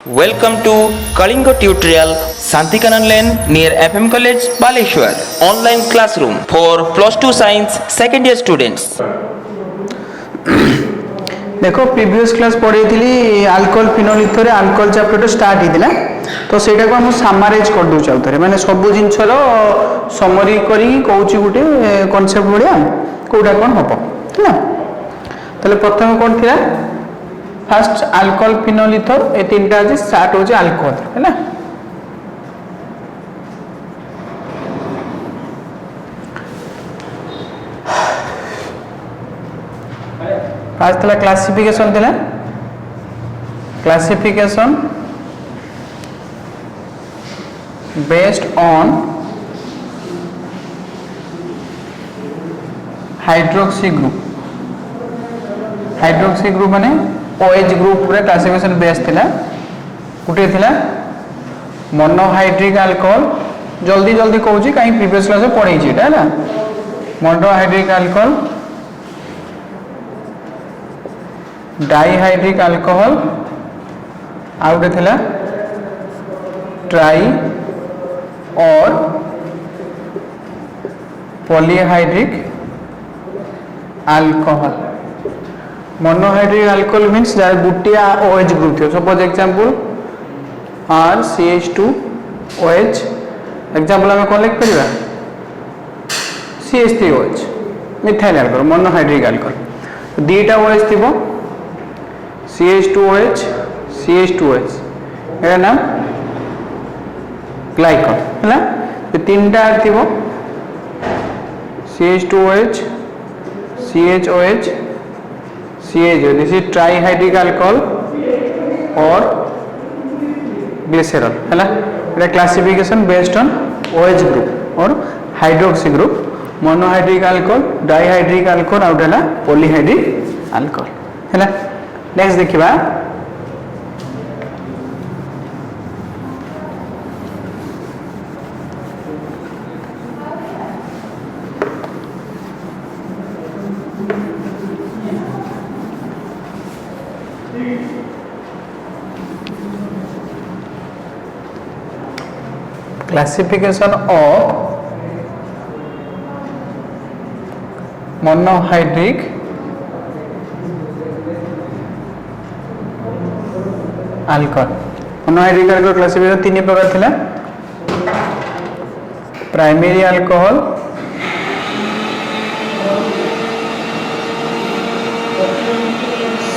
Welcome to Kalinga Tutorial Santikanan Lane near FM College Baleshwar. Online classroom for plus 2 science second year students. देखो previous class पढ़ी थी alcohol phenol ether alcohol chapter start होता तो सेटा को हम सामराइज कर दूँ आउे माने सब जिनसर समरी करी कौच गोटे कनसेप्ट भाया कौटा कौन हम है ताले प्रथम कौन थी फास्ट अल्कोहल फिनोल इथर ये तीन टा आज स्टार्ट हो अल्कोहल है फास्ट थला क्लासिफिकेशन थिला classification based on hydroxy group माने OH ग्रुप रे क्लासिफिकेशन बेस थिला गुटे थिला मोनोहाइड्रिक अल्कोहल जल्दी जल्दी कहूची काई प्रीवियस क्लास में पढ़ाई छी है ना मोनोहाइड्रिक अल्कोहल डाइहाइड्रिक अल्कोहल आउटे थिला ट्राई और polyhydric alcohol monohydric alcohol means जार गुटिया OH ग्रुप थी सपोज एग्जांपल RCH2OH एग्जांपल हमें कौन लिख परिबा CH3OH methyl alcohol monohydric alcohol दीटा OH थिबो CH2OH CH2OH एरा नाम ग्लाइकॉल है ना तो तीन टा थिबो CH2OH CHOH CHO this is trihydric alcohol और ग्लिसरॉल है ना एटा classification based on OH group और hydroxy group monohydric alcohol dihydric alcohol और एटा पॉलीहाइड्रिक अल्कोहल है ना नेक्स्ट देखिबा classification of monohydric alcohol monohydric alcohol classification तीन प्रकार थिला प्राइमरी अल्कोहल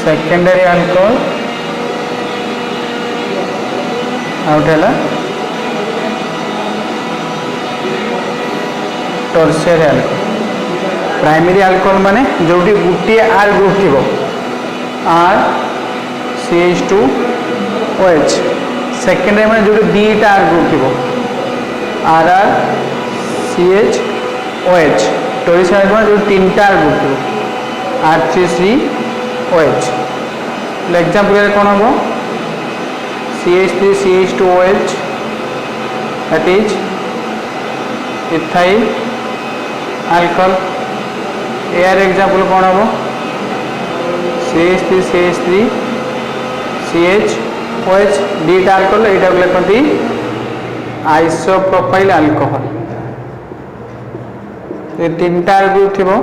सेकेंडरी अल्कोहल आउटेला टर्शियरी अल्कोहल प्राइमरी अल्कोहल माने जोटी गुटी R ग्रुप थिबो R CH2OH सेकेंडरी माने जोटी दीटा R ग्रुप थिबो RR CHOH टर्शियरी माने जो तीनटा R ग्रुप थिबो R3COH एग्जांपल कोन हो CH3CH2OH that is ethyl alcohol air example कौन हम CH3CH3 CHOH दीटा अल्कोहल एटा लिखती आइसोप्रोपाइल अल्कोहल ये तीन टा ग्रुप थिबो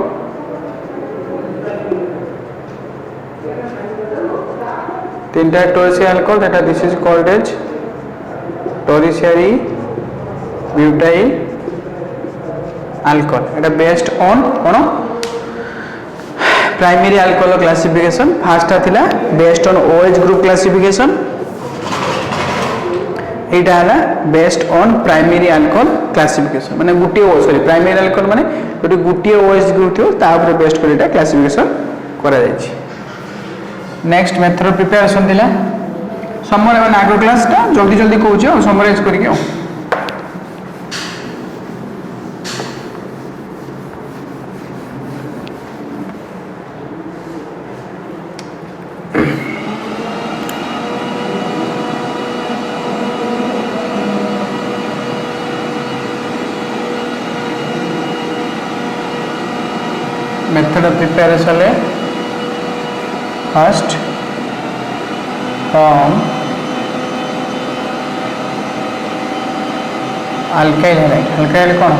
तीन टा tertiary alcohol that this is called as tertiary butyl alcohol एटा बेस्ड ऑन कोन प्राइमरी अल्कोहल क्लासिफिकेशन फास्ट थिला based on OH group classification एटा हला based on primary alcohol classification माने गुटी सॉरी प्राइमरी अल्कोहल माने जोटी गुटी OH ग्रुप थियो ता ऊपर बेस्ड कर एटा क्लासिफिकेशन करा जायछि नेक्स्ट मेथड प्रिपरेशन थिला समरी माने आगो क्लास ता जल्दी जल्दी कहूछ समराइज करिके मेथड ऑफ प्रिपरेशन है first form alkyl halide alkyl कौन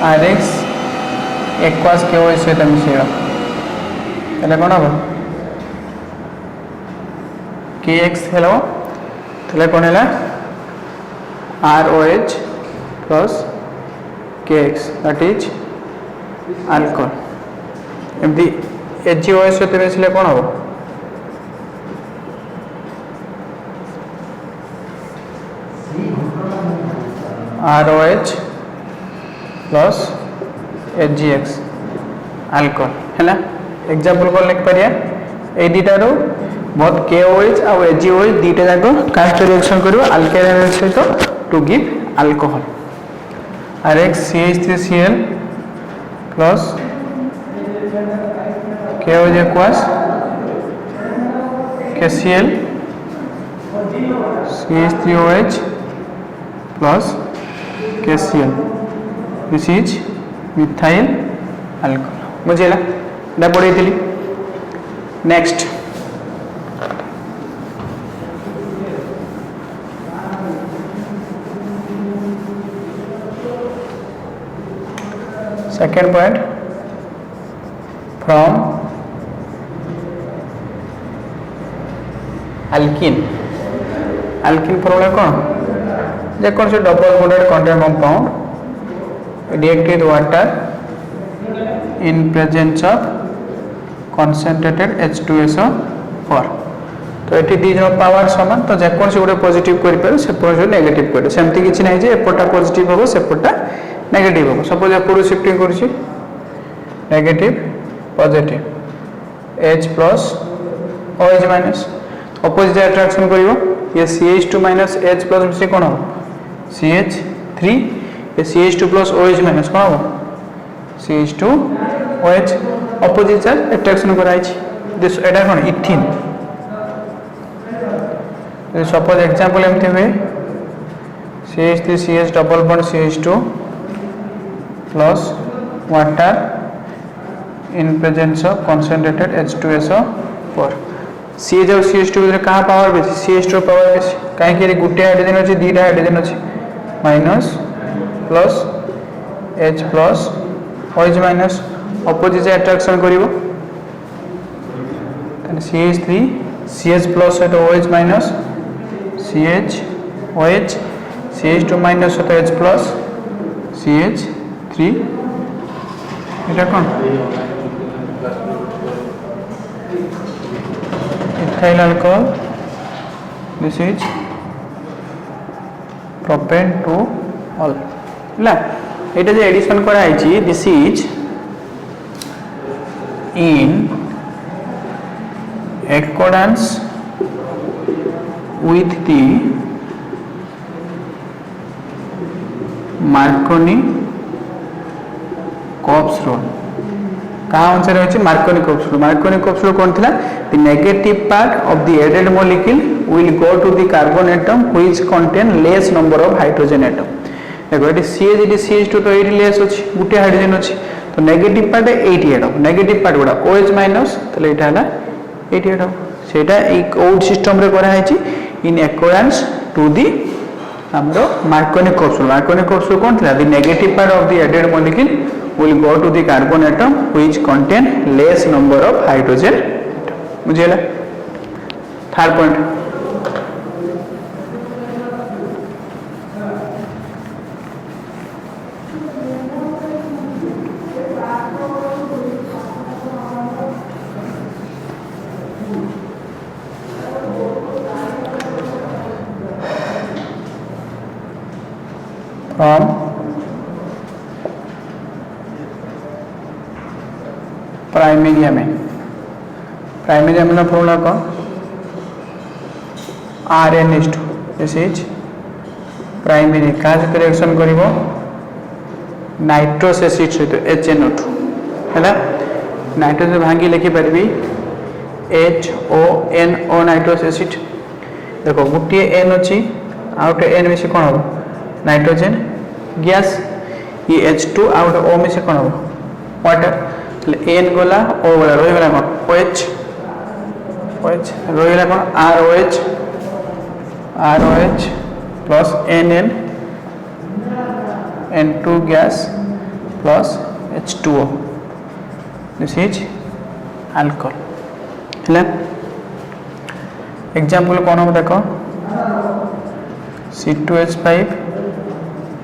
RX एक्वास KOH सहित मिसेगा ताले कौन हम KX हेलो ताले कौन है ROH plus KX that is alcohol एमती HOH सहित मिसले कौन हम ROH plus HGX alcohol है ना एग्जांपल कौन लिख परिया ए दीटारो बहुत KOH और HGOH दीटा जाको कास्ट रिएक्शन करियो अल्काइल सहित to give alcohol RX CH3Cl plus KOH aqueous KCl CH3OH plus KCl this is methyl alcohol बुझेला एटा पढ़े थी next second point from alkene alkene formula कौन जे कौन से double bonded content compound react with water in presence of concentrated H2SO4 तो ये दी जन power समान तो जे कौन से गोटे पॉजिटिव करि पारे से पॉजिटिव नेगेटिव करे सेमती किछि नै जे एपटा पॉजिटिव हो सेपटा नेगेटिव हो सपोज एपटू शिफ्टिंग करछि negative positive H plus OH minus opposite attraction करिवो ये CH2 माइनस H प्लस से कोन हो CH3 ये CH2 प्लस OH माइनस कौन हो CH2 OH opposite charge attraction कराई छी this Etah cone इथिन suppose example एमते हुए CH3CH double bond CH2 plus water in presence of concentrated H2SO4 CH और CH2 में कहाँ पावर बेसी CH2 पावर बेसी कहीं कि गुटे हाइड्रोजन अछि दीटा हाइड्रोजन अछि minus plus H plus OH minus opposite attraction करिवो तने CH3 CH प्लस है तो OH minus CH OH CH2 minus है तो H प्लस CH3 এটা কোন ethyl alcohol this is propane to all ला এটা যে এডিশন করা হইছি this is in accordance with the Marconi-Cope's rule कहाँ आंसर होची Marconi-Cope's rule कौन थिला the negative part of the added molecule will go to the carbon atom which contain less number of hydrogen atom देखो ये CH ये CH2 तो 8 less अछि गुटे hydrogen अछि तो नेगेटिव पार्ट 8 एड नेगेटिव पार्ट गुडा OH माइनस तले एटा हला 8 एड सेटा एक ओल्ड सिस्टम रे करा हैछि इन अकॉर्डेंस टू द हमरो Marconi-Cope's rule कोन थिला the negative part of the added molecule will go to the carbon atom which contain less number of hydrogen atom बुझेला third point from primary amine का formula कौन RNH2 this is primary का reaction करिवो nitrous acid सहित HNO2 हैला nitrous भांगी लिखि परबी HONO नाइट्रोस एसिड देखो गुटिए N अछि आउट N में से कोन हो नाइट्रोजन गैस ये H2 आउट O में से कोन हो वाटर N गोला O गोला रही गला कोन OH रही गला कोन ROH plus NN N2 gas plus H2O. This is alcohol. है एग्जाम्पल कौन हम देखो C2H5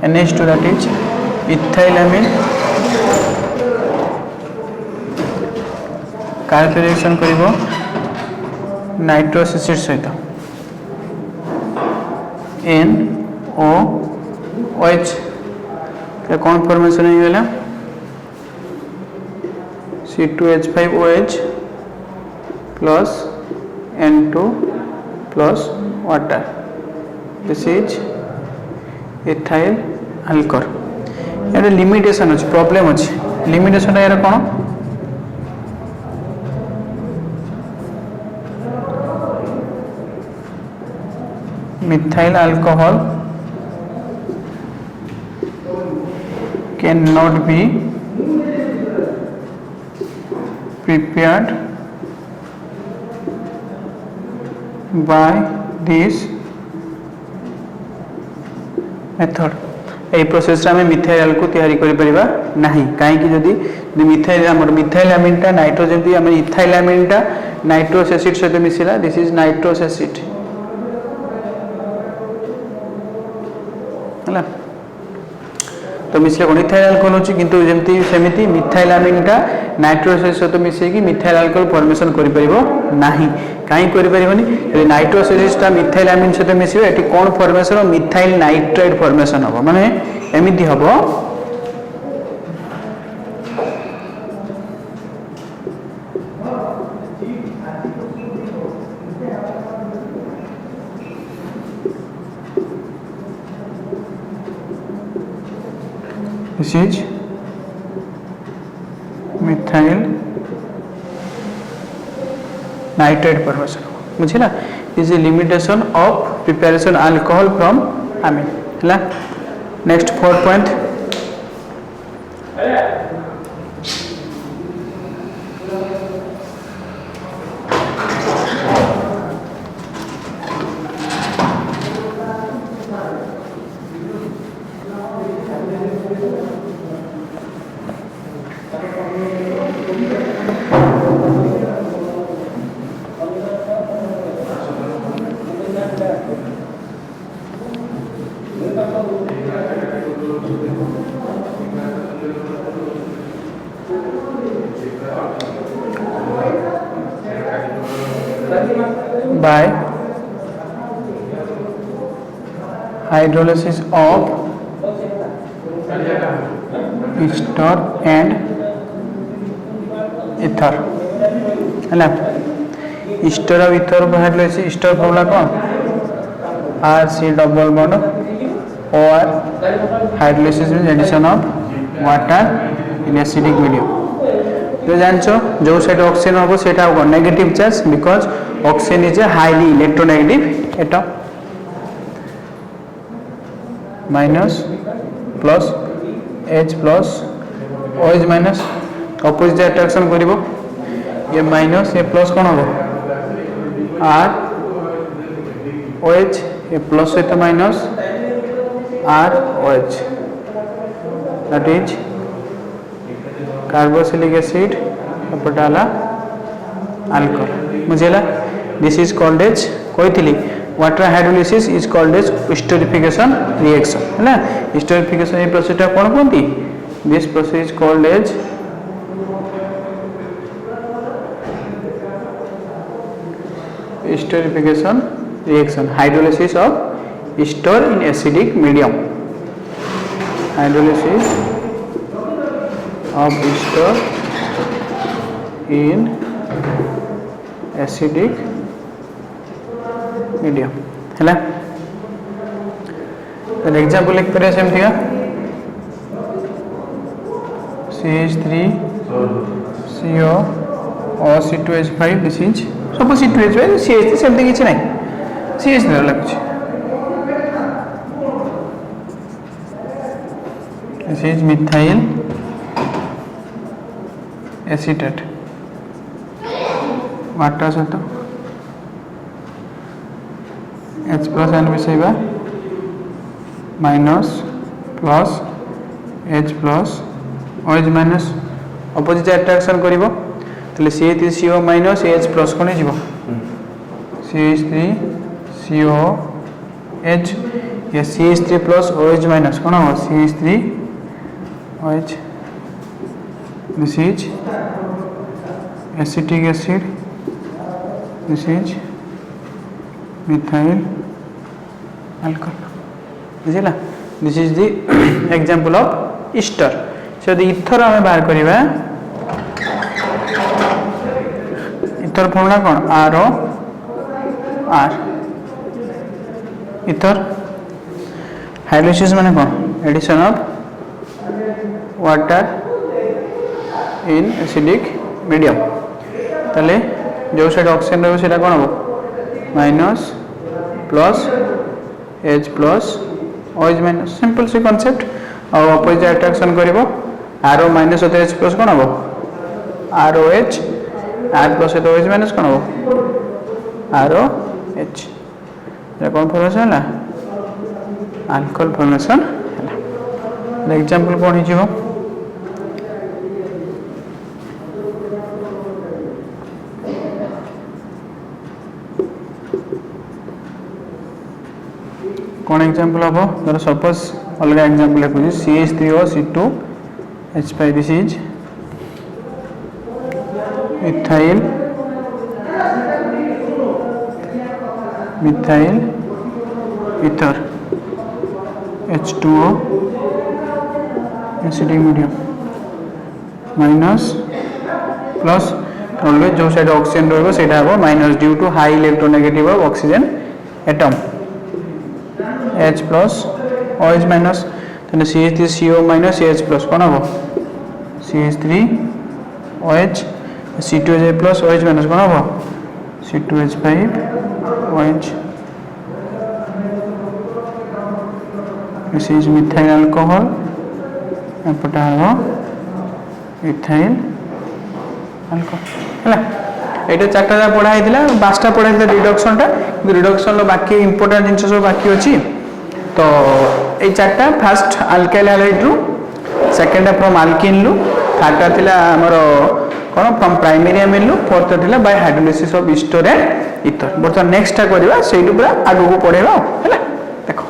NH2 that is ethylamine कार रिएक्शन करिवो नाइट्रोस एसिड सहित NOOH के कौन फॉर्मेशन हो गला C2H5OH plus N2 plus water. This is ethyl alcohol. यार लिमिटेशन अच्छे प्रॉब्लम अच्छे लिमिटेशन यार कौन methyl alcohol cannot be prepared by this method. এই প্রসেসরে আমি মিথাইল को तैयारी करि परिबा नाही काहे कि जदी मिथाइल हमर मिथाइलामिनटा नाइट्रोजन दी हम इथाइलामिनटा नाइट्रोस एसिड सहित मिसिला दिस इज नाइट्रोस एसिड हला तो मिसले कोन इथाइल अल्कोहल होची किंतु जेमति सेमिति मिथाइलामिनटा नाइट्रोस एसिड सहित मिसै कि मिथाइल अल्कोहल फॉर्मेशन करि परिबो नाही काहे करि परिबोनी यदि नाइट्रोस एसिडटा मिथाइलामिन सहित मिसिबे एटी कोन फॉर्मेशन मिथाइल नाइट्राइड फॉर्मेशन हो माने एमिति हबो this is methyl nitrate formation बुझिला is a limitation of preparation alcohol from amine हला next 4 point by hydrolysis of ester and ether है ना ester और ether को hydrolysis ester फॉर्मूला कौन RC double bond OR hydrolysis means addition of water in acidic medium तो जानछो जो side oxygen होबो सेटा होबो negative charge because oxygen is a highly electronegative atom minus plus H plus OH minus opposite attraction करिवो ये minus ये plus कोन होबो R OH ये प्लस सहित minus R OH that is carboxylic acid पटाला अल्कोहल बुझेला दिस इज कॉल्ड एज कोइथिली water hydrolysis is called as esterification reaction है ना स्टोरिफिकेशन ए प्रोसेस टा कोन कोंती this process is called as esterification reaction hydrolysis of ester in acidic medium hydrolysis of ester in acidic medium है ना तो एग्जांपल लिख पर सेम थिगा CH3CO or C2H5 this is suppose C2H5 CH3 same thing किछ नै CH3 लागछ this is methyl acetate water सहित H plus N मिसेबा minus plus H plus OH minus opposite attraction करिवो तले CH3CO माइनस H प्लस कोन जीवो CH3COH या CH3 plus OH minus कोन हो CH3OH this is acetic acid this is methyl alcohol बुझिला this is the example of ester so the ether हमें बाहर करिबा ether formula कोन RO R ether हाइड्रोलिसिस माने कोन addition of water in acidic medium तले जो साइड ऑक्सीजन रहबो सेटा कोन हो minus plus H plus OH minus simple सी कांसेप्ट और अपोजिट अट्रैक्शन करिवो RO माइनस होते H प्लस कोन हो ROH R प्लस होते OH माइनस कोन हो ROH ये कोन फॉर्मेशन है अल्कोहल फॉर्मेशन है एग्जांपल कोन ही जीवो कौन एग्जांपल हम धर सपोज अलग एग्जांपल लिखुँ CH3O C2 H5 this is ethyl methyl ether H2O acidic medium minus plus always जो साइड ऑक्सीजन रहबो सेटा हो minus due to high electronegative of oxygen atom H plus OH minus तने CH3CO minus H plus कोन हो CH3OH C2H plus OH minus कोन हो C2H5OH this is methyl alcohol एपटा हो इथाइल अल्कोहल हला एटा चारटा जा पढा हैतिला पांचटा पढा हैतिला रिडक्शन टा रिडक्शन लो बाकी इंपोर्टेंट जिंस सब बाकी अछि तो ये चार्टा फास्ट अल्काइल हैलाइड रु सेकंड फ्रॉम अल्किन लु थर्ड थिला हमर कोन फ्रॉम प्राइमरी अमीन लु फोर्थ थिला bye hydrolysis of Easter and ether but next टा करबा सेइटु पूरा आगु को पढेबा हैला देखो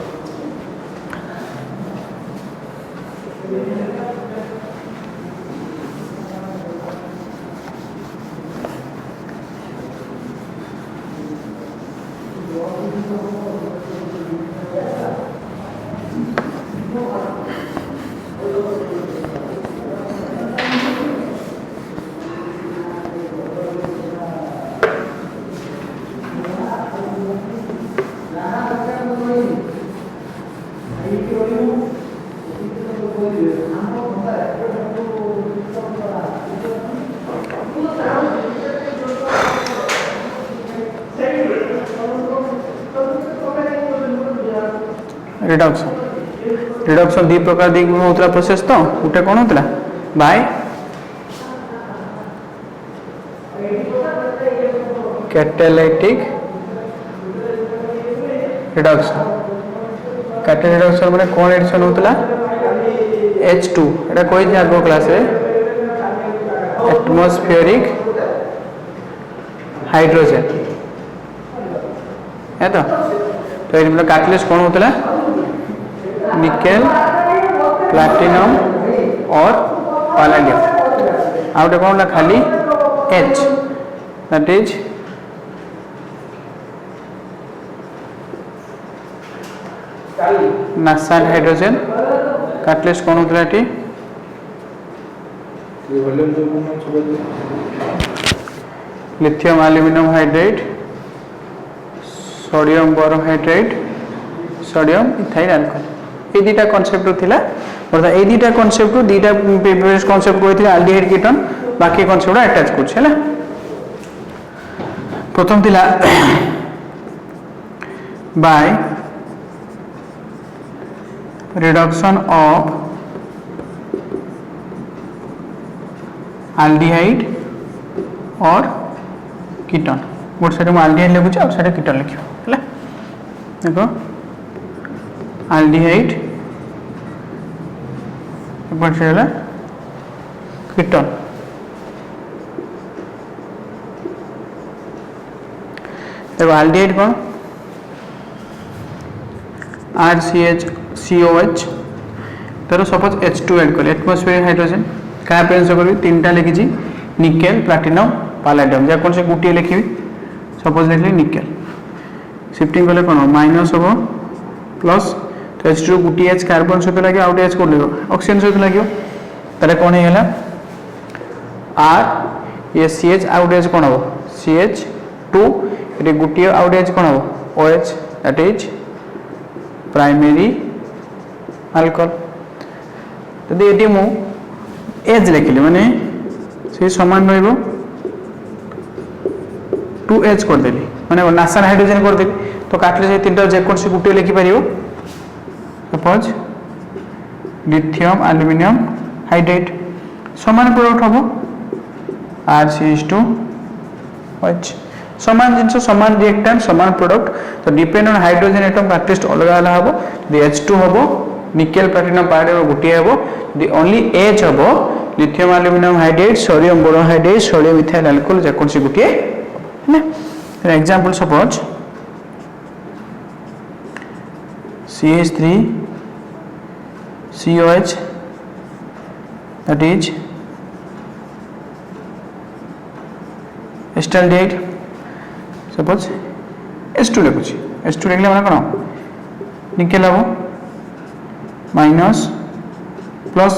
रिडक्शन दी प्रकार दी होतला प्रोसेस तो उठे कोन होतला बाय कैटालिटिक रिडक्शन माने कोन एडिशन होतला H2 एटा कोई जागो क्लास है एटमॉस्फेरिक हाइड्रोजन है तो ये मतलब कैटलिस्ट कौन होता है निकेल प्लैटिनम और पैलेडियम आउट कौन ना खाली H that is nascent hydrogen catalyst कौन होता है lithium aluminium hydrate sodium borohydrate sodium ethyl alcohol ये दुटा कांसेप्ट थिला और ए दुटा कांसेप्ट दुटा प्रीवियस कांसेप्ट कोइथिला एल्डिहाइड कीटोन बाकी कांसेप्ट अटैच करछ हैला प्रथम थिला बाय रिडक्शन ऑफ एल्डिहाइड और कीटोन गोटे साइड एल्डिहाइड लिखुछ और साइड कीटोन लिखियो हैला देखो एल्डिहाइड अपन से ହେଲା कीटन देखो एल्डिहाइड कौन RCHCOH तर सपोज H2 ऐड कर एटमॉस्फेरिक हाइड्रोजन क्या प्रेजेंस करी तीन टा लिखी निकेल प्लाटिनम पैलेडियम जे कौन से गुटी लिखी सपोज लिखली निकेल शिफ्टिंग कले कौन माइनस हम प्लस तो H2 गुटी H कार्बन सहित लगे आउट H को ऑक्सीजन सहित लगे ताले कौन है R ये CH आउट H कौन हम CH2 ये गुटी आउट H कौन हम OH that is primary alcohol तो ये मु एज लिखिली माने से समान रहिबो 2H कर देली माने नासान हाइड्रोजन कर देली तो काटले से तीनटा जे कोन से गुटे लिखि परियो सपोज लिथियम एल्युमिनियम हाइड्रेट समान प्रोडक्ट हबो RCH2OH समान जिनस समान रिएक्टेंट समान प्रोडक्ट तो depend on hydrogen atom at least अलग अलग हबो यदि H2 हबो निकेल प्लैटिनम पैलेडियम गुटी हबो यदि ओनली H हबो lithium aluminium hydrate sodium borohydrate sodium ethyl alcohol जे कोन से गुटी है ना example suppose CH3 COH that is acetaldehyde suppose H2 लिखुची H2 लिखले माने कोन निकेल हबो माइनस प्लस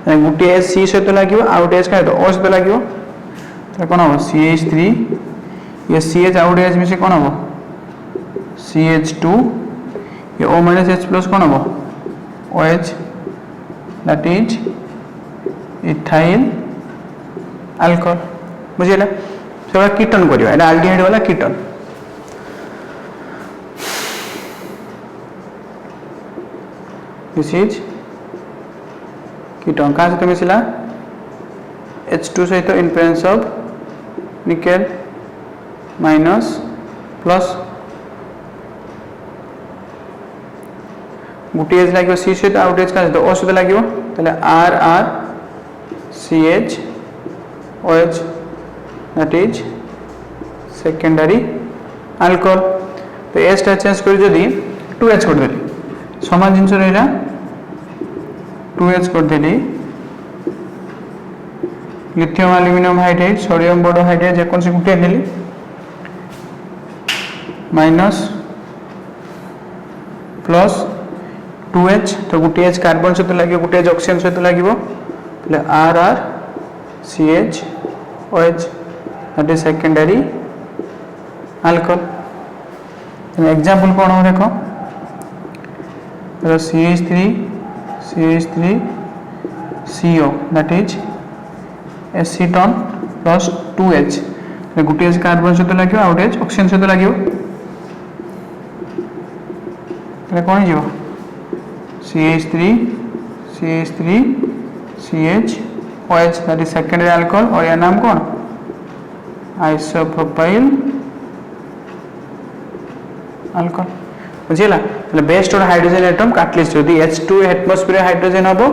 गुटे H C सहित लागिवो आउट H का तो O सहित लागिवो तो कोन हबो CH3 ये CH आउट H में से कोन हबो CH2 ये O माइनस H प्लस कोन हबो OH that is ethyl alcohol बुझिला सेवा कीटन करियो एटा एल्डिहाइड वाला कीटन दिस इज कीटन का सहित मिसिला H2 सहित in presence of nickel minus plus गुटी H लागियो C सहित आउट H का सहित O सहित लागियो तले R CH OH that is secondary alcohol तो H टा चेंज कर जदी 2H कर देली समान जिंस रहला 2H कर देली lithium aluminium hydrate sodium borohydrate जे कोन से गुटे देली माइनस प्लस 2H तो गुटे H कार्बन सहित लागियो गुटे H ऑक्सीजन सहित लागियो तले R CH OH that is secondary alcohol example कौन हो देखो CH3 CO that is acetone plus 2H Gute H carbon सहित लागियो आउट H ऑक्सीजन सहित लागियो तले कोन जीवो CH3 CH OH that is secondary alcohol और या नाम कौन आइसोप्रोपाइल अल्कोहल बुझिला मतलब based on hydrogen atom catalyst यदि H2 एटमॉस्फेरिक हाइड्रोजन हबो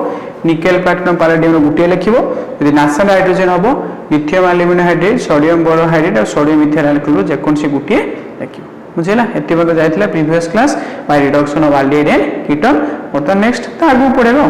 निकेल प्लैटिनम पैलेडियम गुटे लिखिबो यदि नासान हाइड्रोजन हबो lithium aluminium hydrate sodium borohydrate और सोडियम इथाइल अल्कोहल जे कोन से गुटे लिखिबो बुझिला एते बग जायतिला previous class by reduction of aldehyde and ketone और नेक्स्ट ता आगु पढेबो।